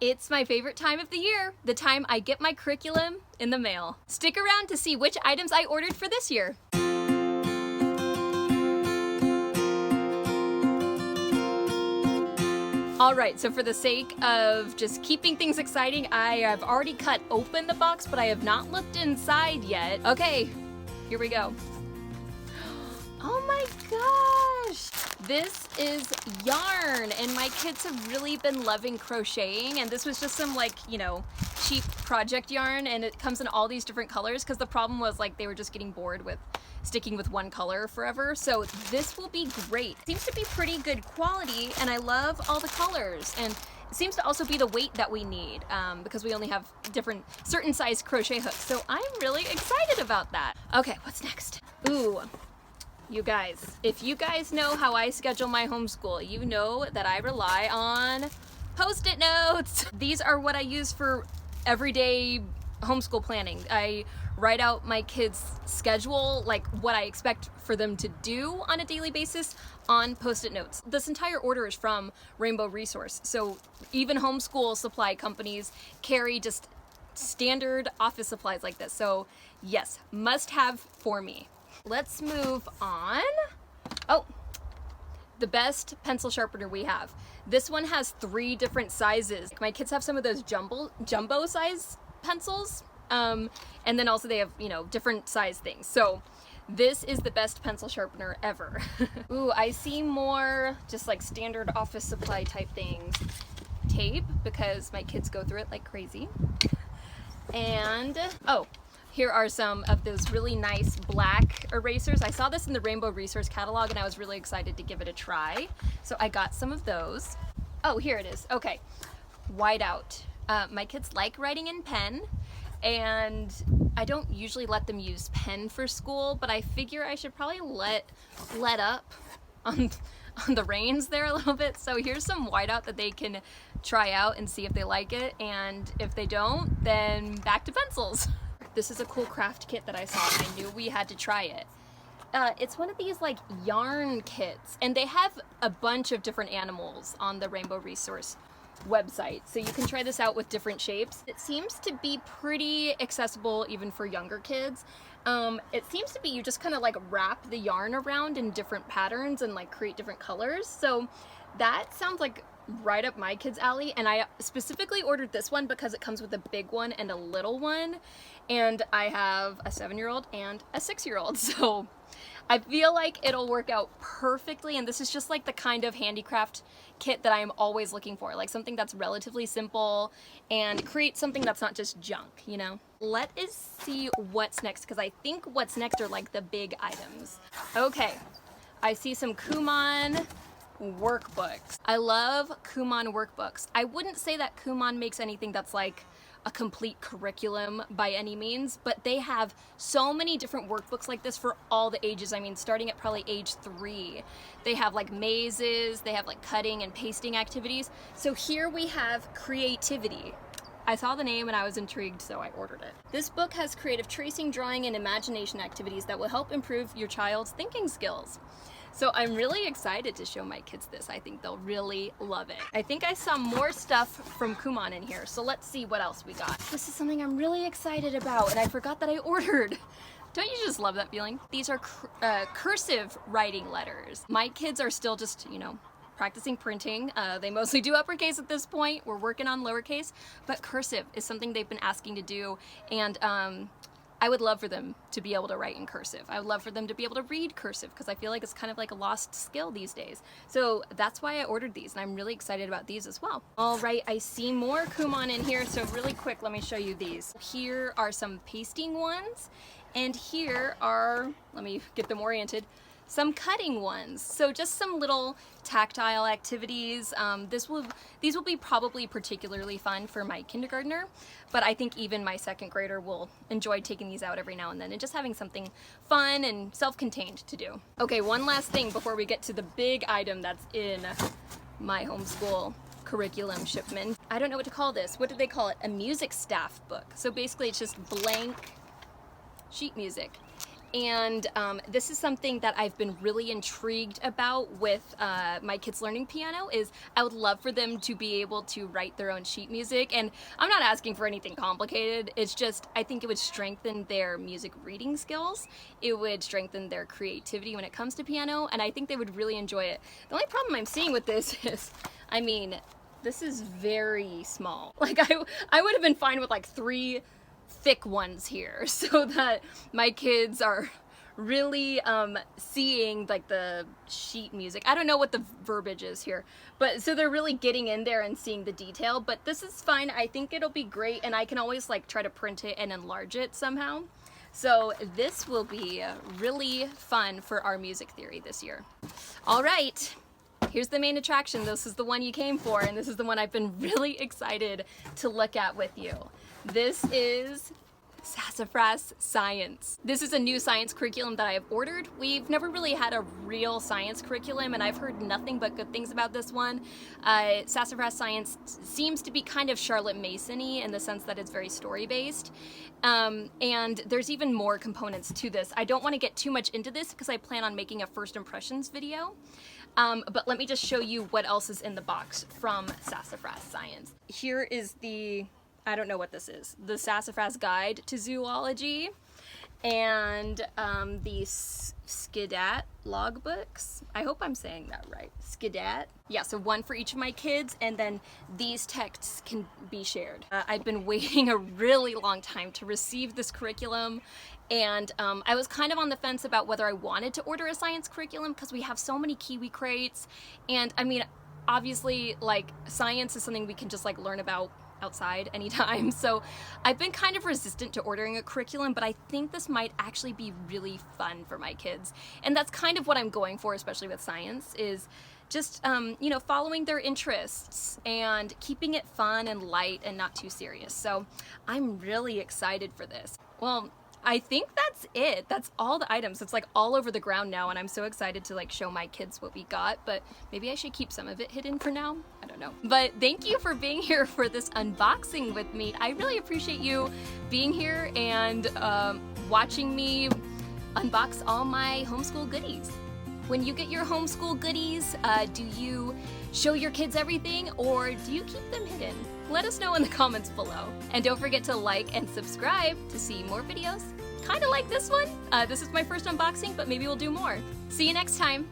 It's my favorite time of the year, the time I get my curriculum in the mail. Stick around to see which items I ordered for this year. All right, so for the sake of just keeping things exciting, I have already cut open the box, but I have not looked inside yet. Okay, here we go. Oh my gosh! This is yarn, and my kids have really been loving crocheting, and this was just some like, you know, cheap project yarn, and it comes in all these different colors because the problem was like they were just getting bored with sticking with one color forever. So this will be great. It seems to be pretty good quality, and I love all the colors, and it seems to also be the weight that we need because we only have different certain size crochet hooks. So I'm really excited about that. Okay, what's next? Ooh. You guys, if you guys know how I schedule my homeschool, you know that I rely on Post-it notes. These are what I use for everyday homeschool planning. I write out my kids' schedule, like what I expect for them to do on a daily basis on Post-it notes. This entire order is from Rainbow Resource. So even homeschool supply companies carry just standard office supplies like this. So yes, must have for me. Let's move on. Oh, the best pencil sharpener we have. This one has 3 different sizes. My kids have some of those jumbo size pencils. And then also they have, you know, different size things. So this is the best pencil sharpener ever. Ooh, I see more just like standard office supply type things. Tape, because my kids go through it like crazy. And, oh, here are some of those really nice black erasers. I saw this in the Rainbow Resource catalog and I was really excited to give it a try. So I got some of those. Oh, here it is. Okay, whiteout. My kids like writing in pen, and I don't usually let them use pen for school, but I figure I should probably let up on the reins there a little bit. So here's some whiteout that they can try out and see if they like it, and if they don't, then back to pencils. This is a cool craft kit that I saw and I knew we had to try it. It's one of these like yarn kits, and they have a bunch of different animals on the Rainbow Resource website. So you can try this out with different shapes. It seems to be pretty accessible even for younger kids. It seems to be you just kind of like wrap the yarn around in different patterns and like create different colors. So that sounds like right up my kids' alley, and I specifically ordered this one because it comes with a big one and a little one, and I have a 7-year-old and a 6-year-old, so I feel like it'll work out perfectly. And this is just like the kind of handicraft kit that I'm always looking for, like something that's relatively simple and create something that's not just junk, you know? Let us see what's next, because I think what's next are like the big items. Okay, I see some Kumon workbooks. I love Kumon workbooks. I wouldn't say that Kumon makes anything that's like a complete curriculum by any means, but they have so many different workbooks like this for all the ages. I mean, starting at probably age 3. They have like mazes, they have like cutting and pasting activities. So here we have creativity. I saw the name and I was intrigued, so I ordered it. This book has creative tracing, drawing, and imagination activities that will help improve your child's thinking skills. So I'm really excited to show my kids this. I think they'll really love it. I think I saw more stuff from Kumon in here, so let's see what else we got. This is something I'm really excited about, and I forgot that I ordered. Don't you just love that feeling? These are cursive writing letters. My kids are still just, you know, practicing printing. They mostly do uppercase at this point. We're working on lowercase, but cursive is something they've been asking to do, and I would love for them to be able to write in cursive. I would love for them to be able to read cursive, because I feel like it's kind of like a lost skill these days. So that's why I ordered these, and I'm really excited about these as well. All right, I see more Kumon in here, so really quick, let me show you these. Here are some pasting ones, and here are, let me get them oriented, some cutting ones. So just some little tactile activities. These will be probably particularly fun for my kindergartner, but I think even my 2nd grader will enjoy taking these out every now and then and just having something fun and self-contained to do. Okay, one last thing before we get to the big item that's in my homeschool curriculum shipment. I don't know what to call this. What do they call it? A music staff book. So basically it's just blank sheet music. And this is something that I've been really intrigued about with my kids learning piano. Is I would love for them to be able to write their own sheet music. And I'm not asking for anything complicated. It's just, I think it would strengthen their music reading skills. It would strengthen their creativity when it comes to piano. And I think they would really enjoy it. The only problem I'm seeing with this is, I mean, this is very small. Like I would have been fine with like 3 thick ones here so that my kids are really seeing like the sheet music. I don't know what the verbiage is here, but so they're really getting in there and seeing the detail. But this is fine. I think it'll be great, and I can always like try to print it and enlarge it somehow. So this will be really fun for our music theory this year. All right. Here's the main attraction. This is the one you came for, and this is the one I've been really excited to look at with you. This is Sassafras Science. This is a new science curriculum that I have ordered. We've never really had a real science curriculum, and I've heard nothing but good things about this one. Sassafras Science seems to be kind of Charlotte Mason-y in the sense that it's very story-based. And there's even more components to this. I don't want to get too much into this because I plan on making a first impressions video. But let me just show you what else is in the box from Sassafras Science. Here is the, I don't know what this is, the Sassafras Guide to Zoology, and the Skidat logbooks. I hope I'm saying that right. Skidat. Yeah, so one for each of my kids, and then these texts can be shared. I've been waiting a really long time to receive this curriculum, and I was kind of on the fence about whether I wanted to order a science curriculum because we have so many Kiwi crates, and I mean, obviously, like, science is something we can just like learn about outside anytime. So I've been kind of resistant to ordering a curriculum, but I think this might actually be really fun for my kids. And that's kind of what I'm going for, especially with science, is just, you know, following their interests and keeping it fun and light and not too serious. So I'm really excited for this. Well, I think that's it. That's all the items. It's like all over the ground now, and I'm so excited to like show my kids what we got, but maybe I should keep some of it hidden for now. I don't know. But thank you for being here for this unboxing with me. I really appreciate you being here and watching me unbox all my homeschool goodies. When you get your homeschool goodies, do you show your kids everything, or do you keep them hidden? Let us know in the comments below. And don't forget to like and subscribe to see more videos kind of like this one. This is my first unboxing, but maybe we'll do more. See you next time.